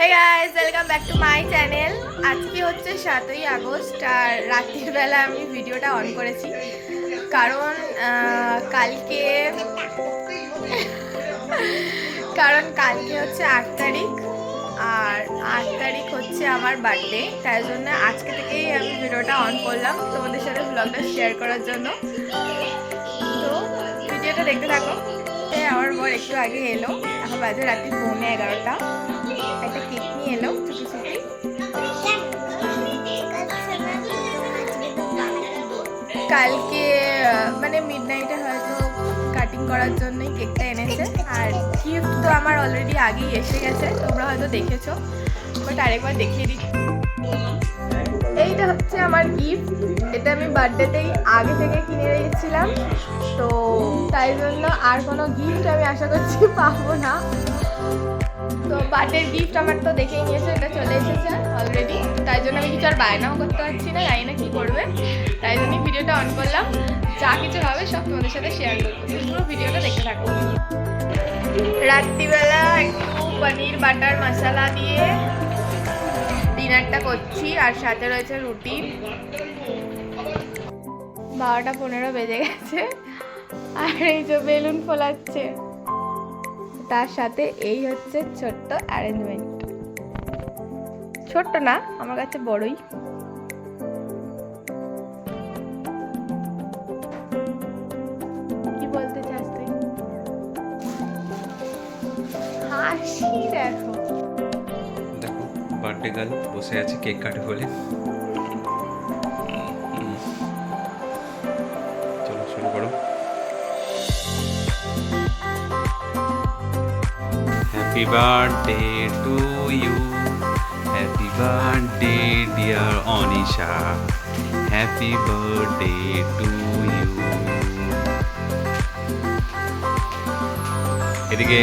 Hey guys, welcome back to my channel. আজকে হচ্ছে 7ই August আর রাতের বেলা আমি ভিডিওটা অন করেছি কারণ কালকে হচ্ছে 8 তারিখ আর 8 তারিখ হচ্ছে আমার বার্থডে। তাই জন্য আজকে থেকেই আমি ভিডিওটা অন করলাম তোমাদের সাথে ব্লগটা শেয়ার করার জন্য। তো ভিডিওটা দেখতে থাকো। আমার বর একটু আগে এলো, এখন বাজে রাত্রি 11:15। একটা কেক নিয়ে এলো ছুটি ছুটি। কালকে মানে মিডনাইটে হয়তো কাটিং করার জন্যই কেকটা এনেছে। আর গিফট তো আমার অলরেডি আগেই এসে গেছে, তোমরা হয়তো দেখেছো, বাট আরেকবার দেখিয়ে দিচ্ছি। এইটা হচ্ছে আমার গিফট। এটা আমি বার্থডেতেই আগে থেকে কিনে রেখেছিলাম, তো তাই জন্য আর কোনো গিফট আমি আশা করছি পাবো না। তো বার্থডের গিফট আমার তো দেখেই নিয়েছে, এটা চলে এসেছে অলরেডি। তাই জন্য আমি কিছু আর বায়নাও করতে পারছি না, জানি না কী করবে। তাই জন্যই ভিডিওটা অন করলাম, যা কিছু হবে সব তোমাদের সাথে শেয়ার করবো। পুরো ভিডিওটা দেখতে থাকো। রাত্রিবেলা একটু পনির বাটার মশলা দিয়ে ডিনারটা করছি, আর সাথে রয়েছে রুটি। 12:15 বেজে গেছে আর এই যে বেলুন ফোলাচ্ছে, তার সাথে এই হচ্ছে ছোট্ট অ্যারেঞ্জমেন্ট। ছোট্ট না, আমার কাছে বড়ই। কি বলতে চাস তুই? হাসি দেখো। দেখো বার্থডে গার্ল বসে আছে কেক কাটে বলে। চলো শুরু করো। Happy birthday to you, happy birthday dear Anisha, happy birthday to you. এদিকে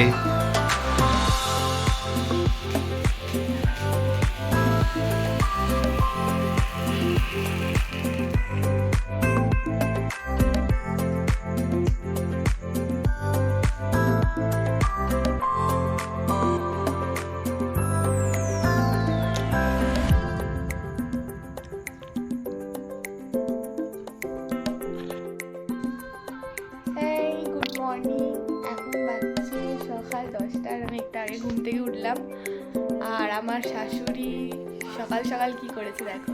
গুড মর্নিং। এখন বাজছে সকাল 10টা আর আমি একটু আগে ঘুম থেকে উঠলাম। আর আমার শাশুড়ি সকাল সকাল কি করেছে দেখো।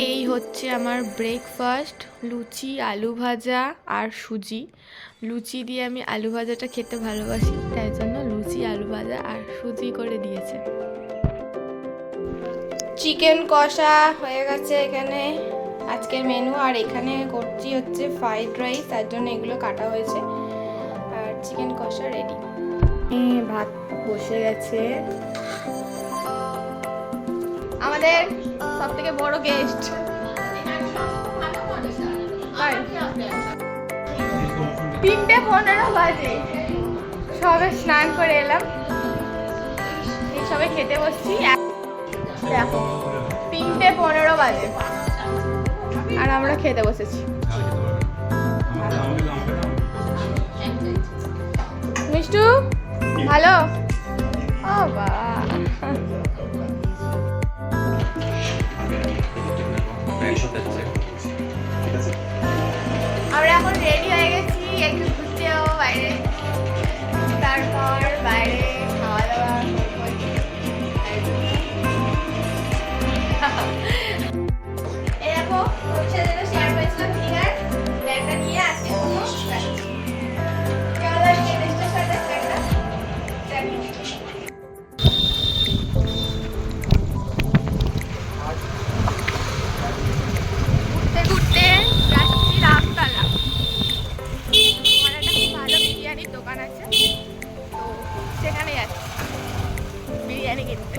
এই হচ্ছে আমার ব্রেকফাস্ট, লুচি, আলু ভাজা আর সুজি। লুচি দিয়ে আমি আলু ভাজাটা খেতে ভালোবাসি, তাই জন্য লুচি, আলু ভাজা আর সুজি করে দিয়েছে। চিকেন কষা হয়ে গেছে এখানে আজকের মেনু। আর এখানে করছি হচ্ছে ফ্রাইড রাইস, তার জন্য এগুলো কাটা হয়েছে। আর চিকেন কষা রেডি। ভাত বসে গেছে। আমাদের সব থেকে বড় গেস্ট 3:15 বাজে, সবে স্নান করে এলাম, এই সবে খেতে বসছি। দেখো 3:15 বাজে আর আমরা খেতে বসেছি। মিষ্টু ভালো? ও বা, আমরা এখন রেডি হয়ে গেছি, একটু ঘুরতে যাবো বাইরে, তারপর বাইরে খাওয়া দাওয়া এরকম শেয়ার করেছিলাম ফিগার ব্যাগটা নিয়ে আজকে ঘুরতে যাচ্ছি রামতলা। ওখানে একটা খুব ভালো বিরিয়ানির দোকান আছে, তো সেখানে যাচ্ছি বিরিয়ানি কিনতে।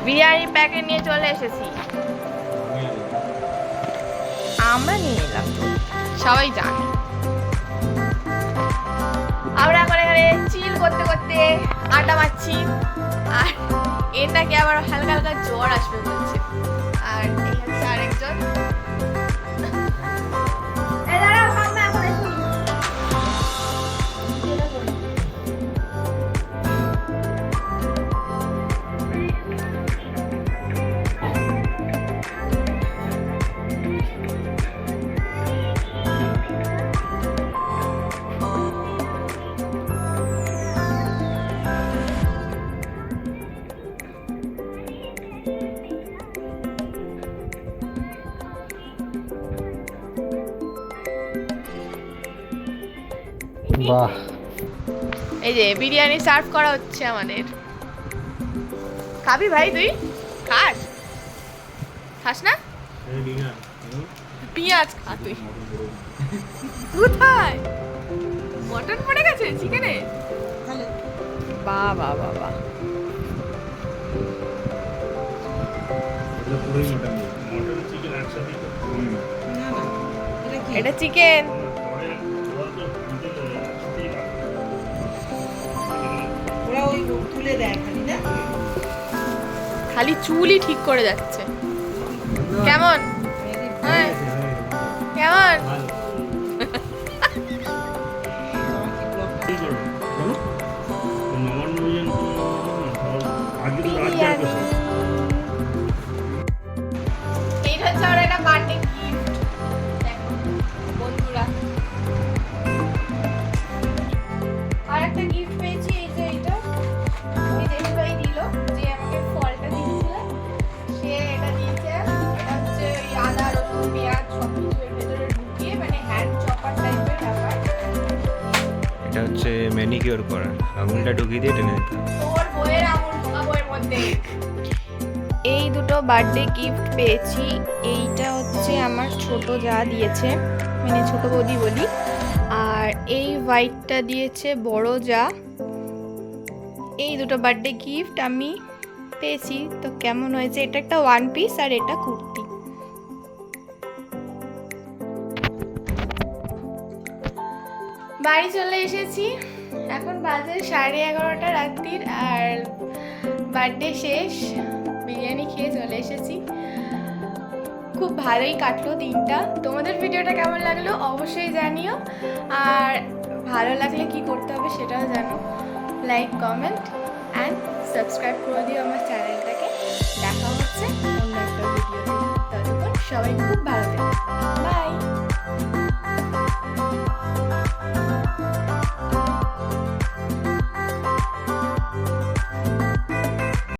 বিরিয়ানি প্যাকেট নিয়ে চলে এসেছি, আমরা নিয়ে এলাম, সবাই জানে। আমরা এখন এখানে চিল করতে করতে আড্ডা মারছি। আর মেয়ের নাকি আবার হালকা হালকা জ্বর আসবে বলছে। আর এই হচ্ছে আরেকজন। বাহ, এই যে বিরিয়ানি সার্ভ করা হচ্ছে আমাদের। খাবি ভাই তুই? খাস? খাস না? পেঁয়াজ খা তুই। কোথায়? মটন পড়ে গেছে চিকেনে? বাহ বাহ বাহ বাহ। এটা চিকেন। খালি চুলই ঠিক করে যাচ্ছে। কেমন? হ্যাঁ কেমন? এইটা হচ্ছে আমার একটা বার্থডে গিফট। দেখো বন্ধুরা, আর একটা গিফট পেয়েছি। এই যে এইটা ওই দেশভাই দিল, যে আমাকে ফলটা দিয়েছিল সে এটা দিয়েছে। এটা হচ্ছে ওই আদা রসুন পেঁয়াজ সবকিছু এর ভেতরে ঢুকিয়ে, মানে হ্যান্ড চপার টাইপের ব্যাপার। এটা হচ্ছে ম্যানিকিওর করা, আঙুলটা ঢুকিয়ে দিয়ে টেনে দিতে হবে। তোর বইয়ের আঙুল ঢোকাবো এর মধ্যে। এই দুটো বার্থডে গিফট পেয়েছি। এইটা হচ্ছে আমার ছোট যা দিয়েছে, মানে ছোট বৌদি বলি। আর এই হোয়াইটটা দিয়েছে বড় যা। এই দুটো বার্থডে গিফট আমি পেয়েছি। তো কেমন হয়েছে? এটা একটা ওয়ান পিস আর এটা কুর্তি। বাড়ি চলে এসেছি, এখন বাজে 11:30 রাত্রির। আর বার্থডে শেষ, বিরিয়ানি খেয়ে চলে এসেছি। খুব ভালোই কাটলো দিনটা। তোমাদের ভিডিওটা কেমন লাগলো অবশ্যই জানিও। আর ভালো লাগলে কি করতে হবে সেটাও জানো। লাইক কমেন্ট অ্যান্ড সাবস্ক্রাইব করে দিও আমার চ্যানেলটাকে। দেখা হচ্ছে অন্য একটা ভিডিওতে। ততক্ষণ সবাই খুব ভালো থেকো। বাই।